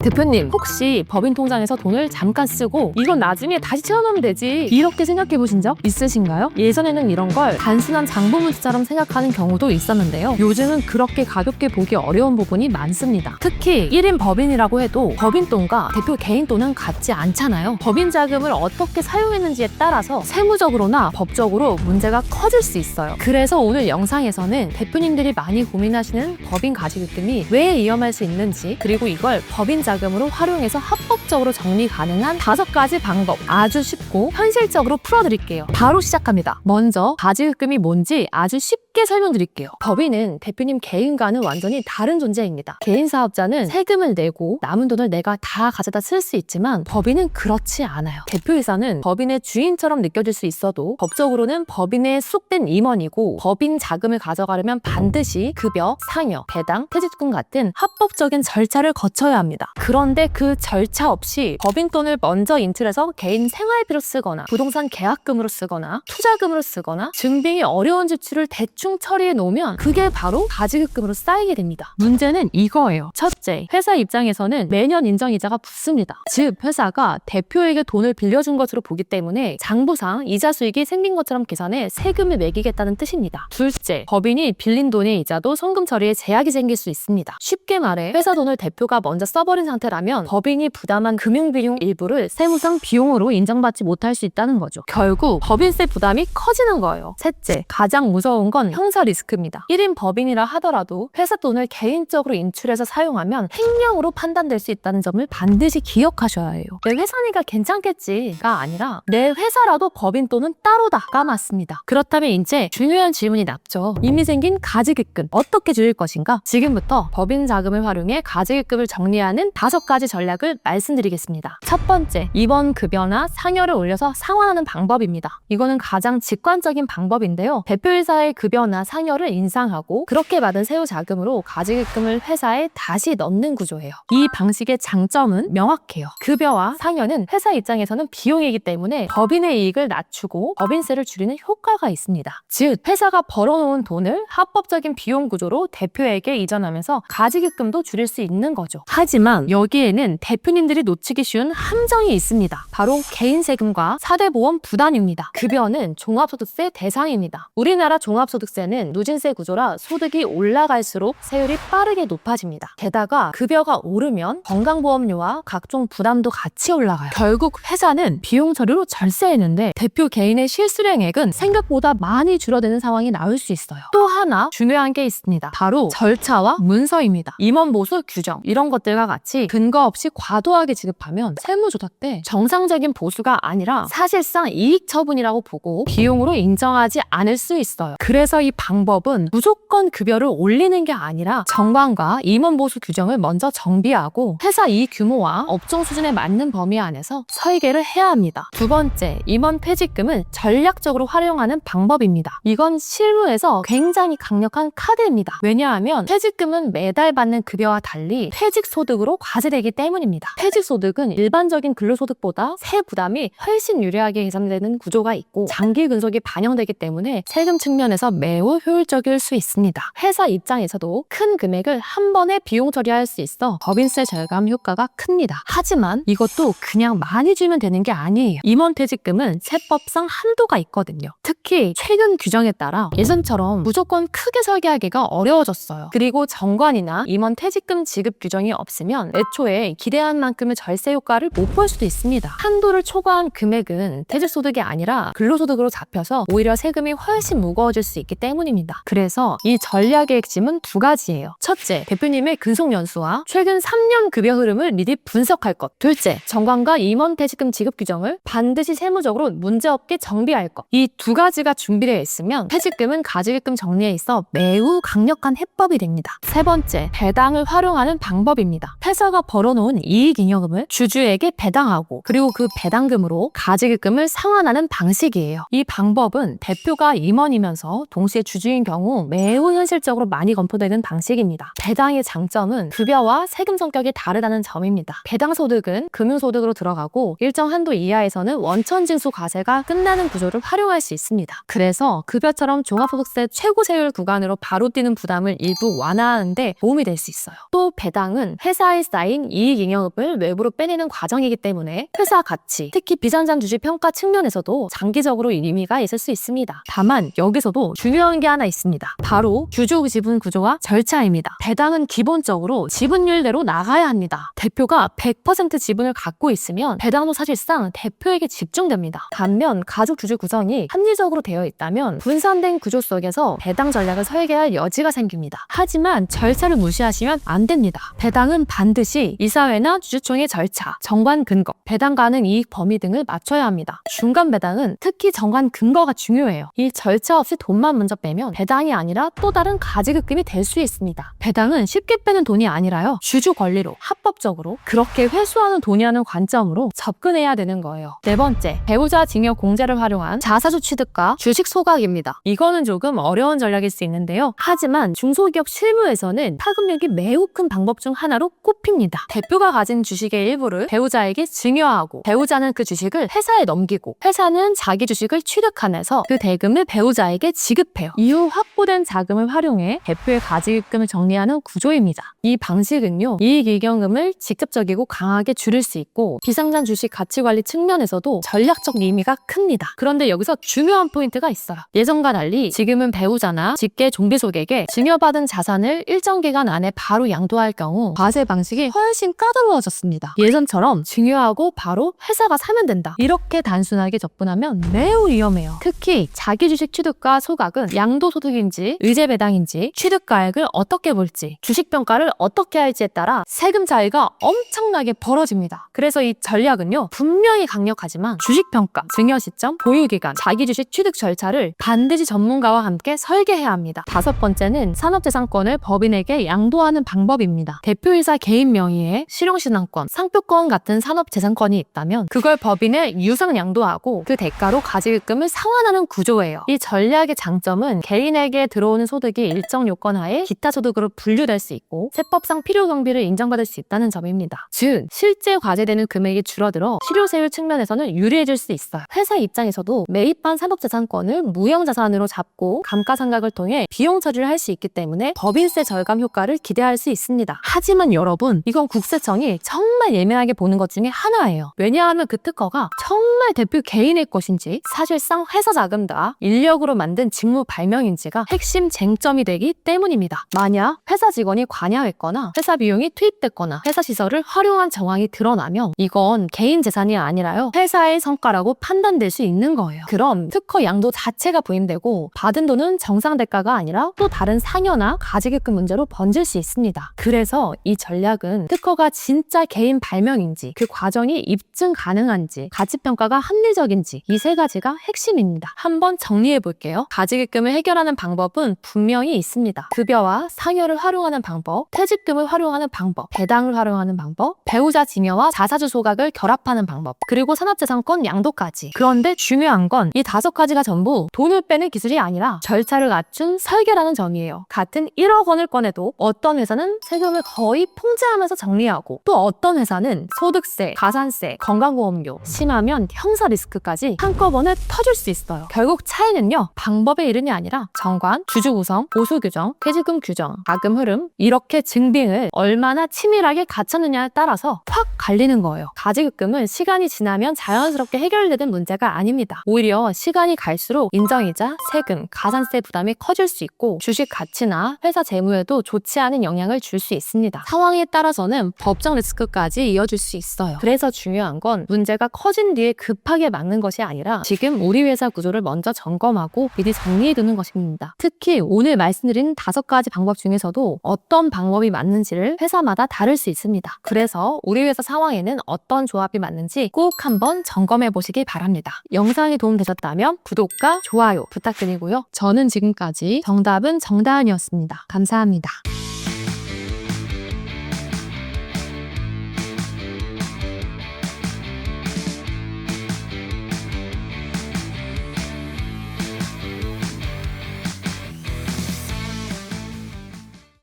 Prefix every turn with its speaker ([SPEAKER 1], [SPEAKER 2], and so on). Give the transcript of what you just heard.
[SPEAKER 1] 대표님, 혹시 법인 통장에서 돈을 잠깐 쓰고 이건 나중에 다시 채워넣으면 되지, 이렇게 생각해 보신 적 있으신가요? 예전에는 이런 걸 단순한 장부문자처럼 생각하는 경우도 있었는데요. 요즘은 그렇게 가볍게 보기 어려운 부분이 많습니다. 특히 1인 법인이라고 해도 법인 돈과 대표 개인 돈은 같지 않잖아요. 법인 자금을 어떻게 사용했는지에 따라서 세무적으로나 법적으로 문제가 커질 수 있어요. 그래서 오늘 영상에서는 대표님들이 많이 고민하시는 법인 가지급금이 왜 위험할 수 있는지, 그리고 이걸 법인 자금으로 활용해서 합법적으로 정리 가능한 5가지 방법, 아주 쉽고 현실적으로 풀어드릴게요. 바로 시작합니다. 먼저 가지급금이 뭔지 아주 쉽게 설명드릴게요. 법인은 대표님 개인과는 완전히 다른 존재입니다. 개인 사업자는 세금을 내고 남은 돈을 내가 다 가져다 쓸 수 있지만 법인은 그렇지 않아요. 대표이사는 법인의 주인처럼 느껴질 수 있어도 법적으로는 법인에 속된 임원이고, 법인 자금을 가져가려면 반드시 급여, 상여, 배당, 퇴직금 같은 합법적인 절차를 거쳐야 합니다. 그런데 그 절차 없이 법인 돈을 먼저 인출해서 개인 생활비로 쓰거나 부동산 계약금으로 쓰거나 투자금으로 쓰거나 증빙이 어려운 지출을 대충 처리해 놓으면 그게 바로 가지급금으로 쌓이게 됩니다. 문제는 이거예요. 첫째, 회사 입장에서는 매년 인정이자가 붙습니다. 즉, 회사가 대표에게 돈을 빌려준 것으로 보기 때문에 장부상 이자 수익이 생긴 것처럼 계산해 세금을 매기겠다는 뜻입니다. 둘째, 법인이 빌린 돈의 이자도 송금 처리에 제약이 생길 수 있습니다. 쉽게 말해 회사 돈을 대표가 먼저 써버린 상태라면 법인이 부담한 금융비용 일부를 세무상 비용으로 인정받지 못할 수 있다는 거죠. 결국 법인세 부담이 커지는 거예요. 셋째, 가장 무서운 건 형사 리스크입니다. 1인 법인이라 하더라도 회사 돈을 개인적으로 인출해서 사용하면 횡령으로 판단될 수 있다는 점을 반드시 기억하셔야 해요. 내 회사니까 괜찮겠지가 아니라 내 회사라도 법인 돈은 따로다가 맞습니다. 그렇다면 이제 중요한 질문이 남죠. 이미 생긴 가지급금 어떻게 줄일 것인가? 지금부터 법인 자금을 활용해 가지급금을 정리하는 5가지 전략을 말씀드리겠습니다. 첫 번째, 임원 급여나 상여를 올려서 상환하는 방법입니다. 이거는 가장 직관적인 방법인데요. 대표이사의 급여나 상여를 인상하고 그렇게 받은 세후 자금으로 가지급금을 회사에 다시 넣는 구조예요. 이 방식의 장점은 명확해요. 급여와 상여는 회사 입장에서는 비용이기 때문에 법인의 이익을 낮추고 법인세를 줄이는 효과가 있습니다. 즉, 회사가 벌어놓은 돈을 합법적인 비용 구조로 대표에게 이전하면서 가지급금도 줄일 수 있는 거죠. 하지만 여기에는 대표님들이 놓치기 쉬운 함정이 있습니다. 바로 개인 세금과 4대 보험 부담입니다. 급여는 종합소득세 대상입니다. 우리나라 종합소득세는 누진세 구조라 소득이 올라갈수록 세율이 빠르게 높아집니다. 게다가 급여가 오르면 건강보험료와 각종 부담도 같이 올라가요. 결국 회사는 비용 처리로 절세했는데 대표 개인의 실수령액은 생각보다 많이 줄어드는 상황이 나올 수 있어요. 또 하나 중요한 게 있습니다. 바로 절차와 문서입니다. 임원보수 규정, 이런 것들과 같이 근거 없이 과도하게 지급하면 세무조사 때 정상적인 보수가 아니라 사실상 이익 처분이라고 보고 비용으로 인정하지 않을 수 있어요. 그래서 이 방법은 무조건 급여를 올리는 게 아니라 정관과 임원보수 규정을 먼저 정비하고 회사 이익 규모와 업종 수준에 맞는 범위 안에서 설계를 해야 합니다. 두 번째, 임원 퇴직금을 전략적으로 활용하는 방법입니다. 이건 실무에서 굉장히 강력한 카드입니다. 왜냐하면 퇴직금은 매달 받는 급여와 달리 퇴직소득으로 과세되기 때문입니다. 퇴직소득은 일반적인 근로소득보다 세 부담이 훨씬 유리하게 계산되는 구조가 있고 장기 근속이 반영되기 때문에 세금 측면에서 매우 효율적일 수 있습니다. 회사 입장에서도 큰 금액을 한 번에 비용 처리할 수 있어 법인세 절감 효과가 큽니다. 하지만 이것도 그냥 많이 주면 되는 게 아니에요. 임원퇴직금은 세법상 한도가 있거든요. 특히 최근 규정에 따라 예전처럼 무조건 크게 설계하기가 어려워졌어요. 그리고 정관이나 임원퇴직금 지급 규정이 없으면 애초에 기대한 만큼의 절세 효과를 못 볼 수도 있습니다. 한도를 초과한 금액은 퇴직소득이 아니라 근로소득으로 잡혀서 오히려 세금이 훨씬 무거워질 수 있기 때문입니다. 그래서 이 전략의 핵심은 2가지예요. 첫째, 대표님의 근속 연수와 최근 3년 급여 흐름을 미리 분석할 것. 둘째, 정관과 임원퇴직금 지급 규정을 반드시 세무적으로 문제없게 정비할 것. 이 2가지가 준비되어 있으면 퇴직금은 가지급금 정리에 있어 매우 강력한 해법이 됩니다. 세 번째, 배당을 활용하는 방법입니다. 회사가 벌어놓은 이익잉여금을 주주에게 배당하고 그리고 그 배당금으로 가지급금을 상환하는 방식이에요. 이 방법은 대표가 임원이면서 동시에 동시에 주주인 경우 매우 현실적으로 많이 검토되는 방식입니다. 배당의 장점은 급여와 세금 성격이 다르다는 점입니다. 배당 소득은 금융소득으로 들어가고 일정 한도 이하에서는 원천징수 과세가 끝나는 구조를 활용할 수 있습니다. 그래서 급여처럼 종합소득세 최고세율 구간으로 바로 뛰는 부담을 일부 완화하는 데 도움이 될 수 있어요. 또 배당은 회사에 쌓인 이익잉여금을 외부로 빼내는 과정이기 때문에 회사 가치, 특히 비상장 주식 평가 측면에서도 장기적으로 의미가 있을 수 있습니다. 다만 여기서도 중요한 게 하나 있습니다. 바로 주주 지분 구조와 절차입니다. 배당은 기본적으로 지분율대로 나가야 합니다. 대표가 100% 지분을 갖고 있으면 배당도 사실상 대표에게 집중됩니다. 반면 가족 주주 구성이 합리적으로 되어 있다면 분산된 구조 속에서 배당 전략을 설계할 여지가 생깁니다. 하지만 절차를 무시하시면 안 됩니다. 배당은 반드시 이사회나 주주총회 절차, 정관 근거, 배당 가능 이익 범위 등을 맞춰야 합니다. 중간 배당은 특히 정관 근거가 중요해요. 이 절차 없이 돈만 먼저 빼면 배당이 아니라 또 다른 가지급금이 될 수 있습니다. 배당은 쉽게 빼는 돈이 아니라요. 주주 권리로 합법적으로 그렇게 회수하는 돈이라는 관점으로 접근해야 되는 거예요. 네 번째, 배우자 징여 공제를 활용한 자사주 취득과 주식 소각입니다. 이거는 조금 어려운 전략일 수 있는데요. 하지만 중소기업 실무에서는 파급력이 매우 큰 방법 중 하나로 꼽힙니다. 대표가 가진 주식의 일부를 배우자에게 증여하고 배우자는 그 주식을 회사에 넘기고 회사는 자기 주식을 취득하면서 그 대금을 배우자에게 지급해요. 이후 확보된 자금을 활용해 대표의 가지급금을 정리하는 구조입니다. 이 방식은요, 이익이익금을 직접적이고 강하게 줄일 수 있고 비상장 주식 가치관리 측면에서도 전략적 의미가 큽니다. 그런데 여기서 중요한 포인트가 있어요. 예전과 달리 지금은 배우자나 직계 종비속에게 증여받은 자산을 일정 기간 안에 바로 양도할 경우 과세 방식이 훨씬 까다로워졌습니다. 예전처럼 증여하고 바로 회사가 사면 된다, 이렇게 단순하게 접근하면 매우 위험해요. 특히 자기 주식 취득과 소각은 양도소득인지 의제배당인지 취득가액을 어떻게 볼지 주식평가를 어떻게 할지에 따라 세금 차이가 엄청나게 벌어집니다. 그래서 이 전략은요, 분명히 강력하지만 주식평가, 증여시점, 보유기간, 자기 주식 취득 절차를 반드시 전문가와 함께 설계해야 합니다. 다섯 번째는 산업재산권을 법인에게 양도하는 방법입니다. 대표이사 개인 명의의 실용신앙권, 상표권 같은 산업재산권이 있다면 그걸 법인에 유상 양도하고 그 대가로 가지급금을 상환하는 구조예요. 이 전략의 장점은 개인에게 들어오는 소득이 일정 요건 하에 기타 소득으로 분류될 수 있고 세법상 필요 경비를 인정받을 수 있다는 점입니다. 즉, 실제 과세되는 금액이 줄어들어 실효세율 측면에서는 유리해질 수 있어요. 회사 입장에서도 매입한 산업재산권을 무형자산으로 잡고 감가상각을 통해 비용 처리를 할 수 있기 때문에 법인세 절감 효과를 기대할 수 있습니다. 하지만 여러분, 이건 국세청이 정말 예민하게 보는 것 중에 하나예요. 왜냐하면 그 특허가 정말 대표 개인의 것인지 사실상 회사 자금과 인력으로 만든 직무 발명인지가 핵심 쟁점이 되기 때문입니다. 만약 회사 직원이 관여했거나 회사 비용이 투입됐거나 회사 시설을 활용한 정황이 드러나면 이건 개인 재산이 아니라요, 회사의 성과라고 판단될 수 있는 거예요. 그럼 특허 양도 자체가 부인되고 받은 돈은 정상 대가가 아니라 또 다른 상여나 가지급금 문제로 번질 수 있습니다. 그래서 이 전략은 특허가 진짜 개인 발명인지, 그 과정이 입증 가능한지, 가치평가가 합리적인지, 이 세 가지가 핵심입니다. 한번 정리해 볼게요. 가지급금을 해결하는 방법은 분명히 있습니다. 급여와 상여를 활용하는 방법, 퇴직금을 활용하는 방법, 배당을 활용하는 방법, 배우자 증여와 자사주 소각을 결합하는 방법, 그리고 산업재산권 양도까지. 그런데 중요한 건 이 5가지가 전부 돈을 빼는 기술이 아니라 절차를 갖춘 설계라는 점이에요. 같은 1억 원을 꺼내도 어떤 회사는 세금을 거의 통제하면서 정리하고 또 어떤 회사는 소득세, 가산세, 건강보험료, 심하면 형사 리스크까지 한꺼번에 터질 수 있어요. 결국 차이는요, 방법의 이름이 아니라 정관, 주주 구성, 보수 규정, 퇴직금 규정, 자금 흐름, 이렇게 증빙을 얼마나 치밀하게 갖췄느냐에 따라서 확 갈리는 거예요. 가지급금은 시간이 지나면 자연스럽게 해결되는 문제가 아닙니다. 오히려 시간이 갈수록 인정이자, 세금, 가산세 부담이 커질 수 있고 주식 가치나 회사 재무에도 좋지 않은 영향을 줄 수 있습니다. 상황에 따라서는 법적 리스크까지 이어질 수 있어요. 그래서 중요한 건 문제가 커진 뒤에 급하게 막는 것이 아니라 지금 우리 회사 구조를 먼저 점검하고 미리 정리해두는 것입니다. 특히 오늘 말씀드린 5가지 방법 중에서도 어떤 방법이 맞는지를 회사마다 다를 수 있습니다. 그래서 우리 회사 상황에는 어떤 조합이 맞는지 꼭 한번 점검해 보시기 바랍니다. 영상이 도움되셨다면 구독과 좋아요 부탁드리고요. 저는 지금까지 정답은 정다은이었습니다. 감사합니다.